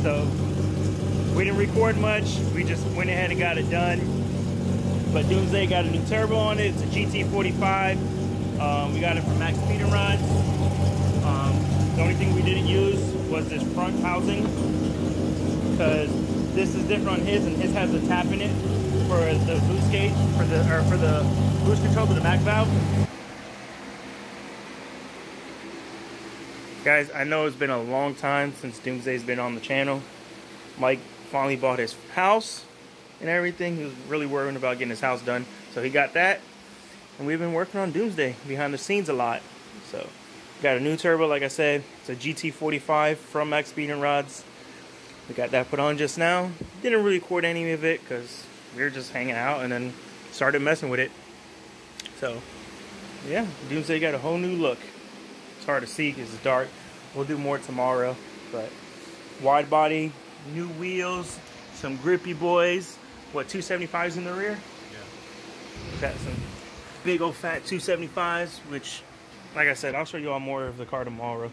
So we didn't record much, we just went ahead and got it done. But Doomsday got a new turbo on it. It's a GT45. We got it from Max Speed and Rods. The only thing we didn't use was this front housing, because this is different on his, and his has a tap in it for the boost gauge, for the boost control to the max valve. Guys, I know it's been a long time since Doomsday's been on the channel. Mike finally bought his house and everything. He was really worrying about getting his house done, so he got that. And we've been working on Doomsday behind the scenes a lot. So, got a new turbo, like I said. It's a GT45 from Max Speed and Rods. We got that put on just now. Didn't really record any of it because we were just hanging out and then started messing with it. So, yeah, Doomsday got a whole new look. It's hard to see because it's dark. We'll do more tomorrow, but wide body, new wheels, some grippy boys. What, 275s in the rear? Yeah. Got some big old fat 275s, which, like I said, I'll show you all more of the car tomorrow.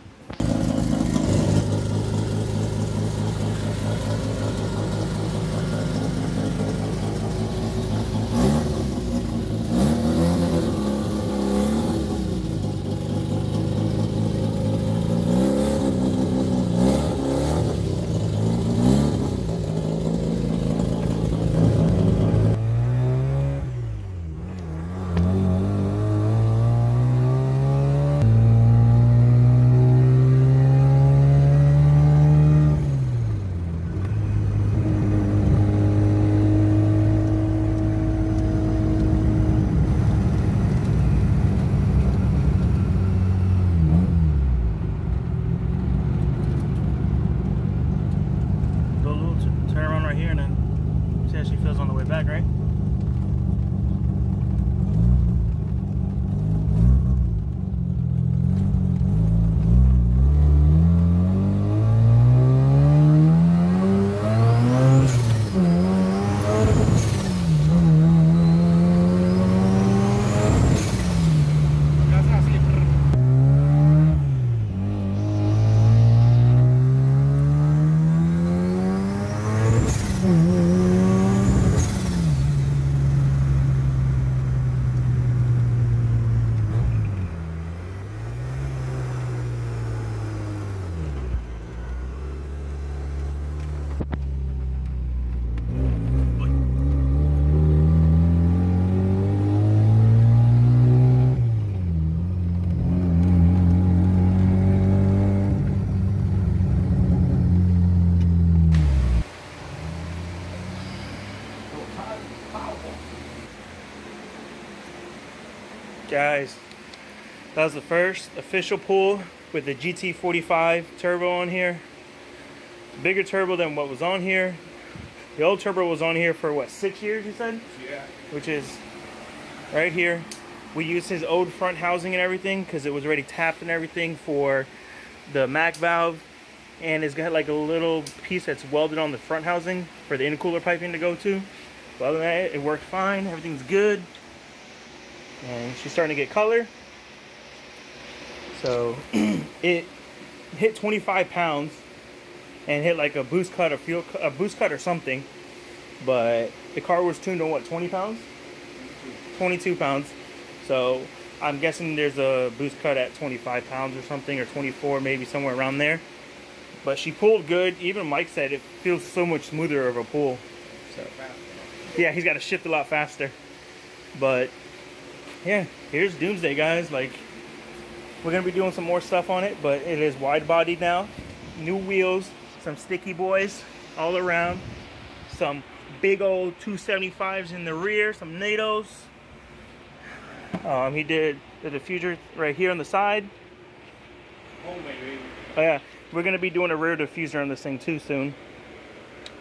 Back, right? Guys, that was the first official pull with the GT45 turbo on here. Bigger turbo than what was on here. The old turbo was on here for what, 6 years you said? Yeah. Which is right here. We used his old front housing and everything because it was already tapped and everything for the MAC valve, and it's got like a little piece that's welded on the front housing for the intercooler piping to go to. But other than that, it worked fine. Everything's good, and she's starting to get color. So it hit 25 pounds and hit like a boost cut or a boost cut or something. But the car was tuned on what, 20 pounds? 22 pounds. So I'm guessing there's a boost cut at 25 pounds or something, or 24, maybe somewhere around there. But she pulled good. Even Mike said it feels so much smoother of a pull. So yeah, he's got to shift a lot faster. But yeah, here's Doomsday, guys. Like, we're gonna be doing some more stuff on it, but it is wide bodied now. New wheels, some sticky boys all around, some big old 275s in the rear, some NATOs. He did the diffuser right here on the side. Oh yeah, we're gonna be doing a rear diffuser on this thing too soon.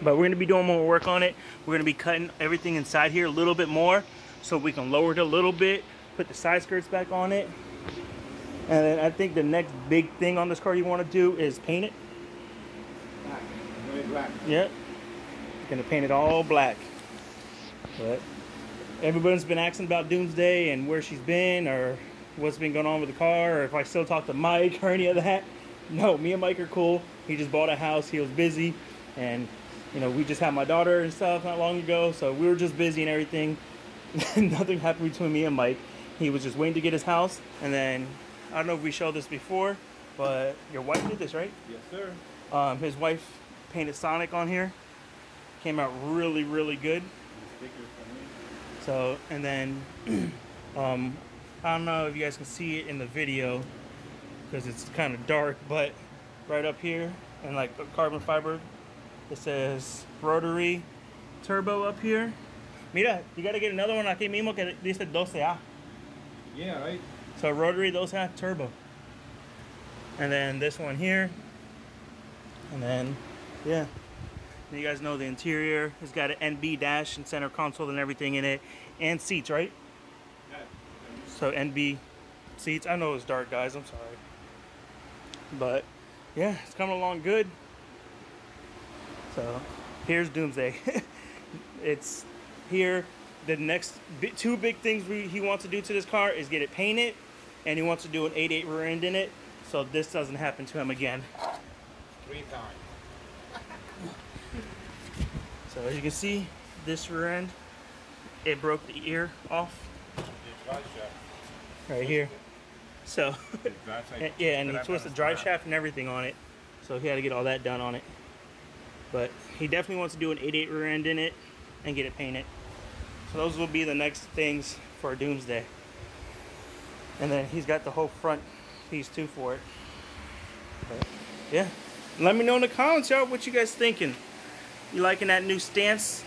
But we're gonna be doing more work on it. We're gonna be cutting everything inside here a little bit more so we can lower it a little bit, put the side skirts back on it. And then I think the next big thing on this car you want to do is paint it. Black. Very black. Yep. Gonna paint it all black. But everybody's been asking about Doomsday and where she's been or what's been going on with the car, or if I still talk to Mike or any of that. No, me and Mike are cool. He just bought a house. He was busy, and you know, we just had my daughter and stuff not long ago, so we were just busy and everything. Nothing happened between me and Mike. He was just waiting to get his house, and then I don't know if we showed this before, but your wife did this, right? Yes, sir. His wife painted Sonic on here. Came out really, really good. So, and then, I don't know if you guys can see it in the video because it's kind of dark, but right up here in like the carbon fiber, it says Rotary turbo up here. Mira, you gotta get another one aquí mismo que dice 12A. Yeah, right. So Rotary, those have turbo. And then this one here. And then, yeah. And you guys know the interior. It's got an NB dash and center console and everything in it. And seats, right? Yeah. So NB seats. I know it's dark, guys. I'm sorry. But, yeah, it's coming along good. So, here's Doomsday. It's here. The next two big things he wants to do to this car is get it painted, and he wants to do an 8.8 rear end in it, so this doesn't happen to him again. 3 times. So as you can see, this rear end, it broke the ear off right here. So yeah, and he twisted the drive shaft and everything on it, so he had to get all that done on it. But he definitely wants to do an 8.8 rear end in it and get it painted. So those will be the next things for Doomsday. And then he's got the whole front piece too for it. But yeah. Let me know in the comments, y'all, what you guys thinking. You liking that new stance?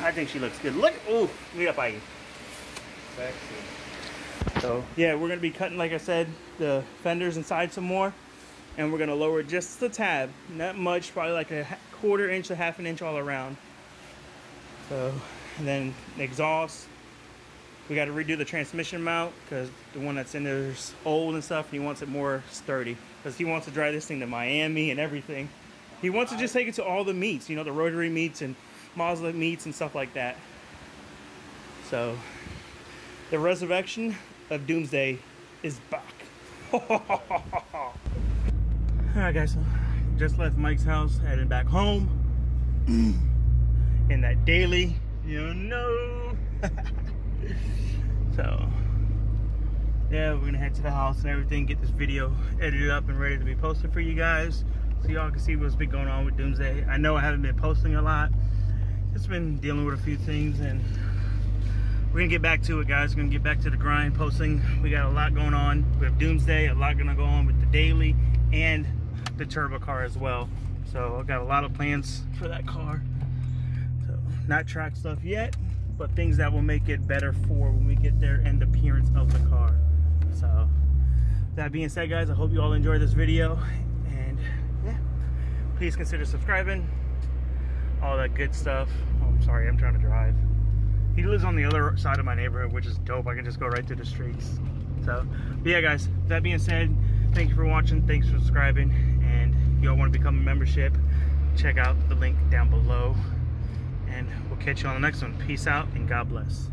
I think she looks good. Look, ooh, mira pa ahí. Sexy. So yeah, we're gonna be cutting, like I said, the fenders inside some more. And we're gonna lower just the tab. Not much, probably like a quarter inch to half an inch all around. So, and then exhaust. We got to redo the transmission mount because the one that's in there is old and stuff. And he wants it more sturdy because he wants to drive this thing to Miami and everything. He wants to just take it to all the meets, you know, the Rotary meets and Mazda meets and stuff like that. So, the resurrection of Doomsday is back. Alright guys, so just left Mike's house, heading back home. In that daily, you know. So, yeah, we're gonna head to the house and everything, get this video edited up and ready to be posted for you guys, so y'all can see what's been going on with Doomsday. I know I haven't been posting a lot, just been dealing with a few things, and we're gonna get back to it, guys. We're gonna get back to the grind, posting. We got a lot going on with Doomsday, a lot gonna go on with the daily and the turbo car as well. So I've got a lot of plans for that car. So not track stuff yet, but things that will make it better for when we get there and the appearance of the car. So that being said, guys, I hope you all enjoyed this video, and yeah, please consider subscribing, all that good stuff. Oh, I'm sorry, I'm trying to drive. He lives on the other side of my neighborhood, which is dope. I can just go right through the streets. So, but yeah, guys, that being said, thank you for watching. Thanks for subscribing. And if y'all want to become a membership, check out the link down below. And we'll catch you on the next one. Peace out and God bless.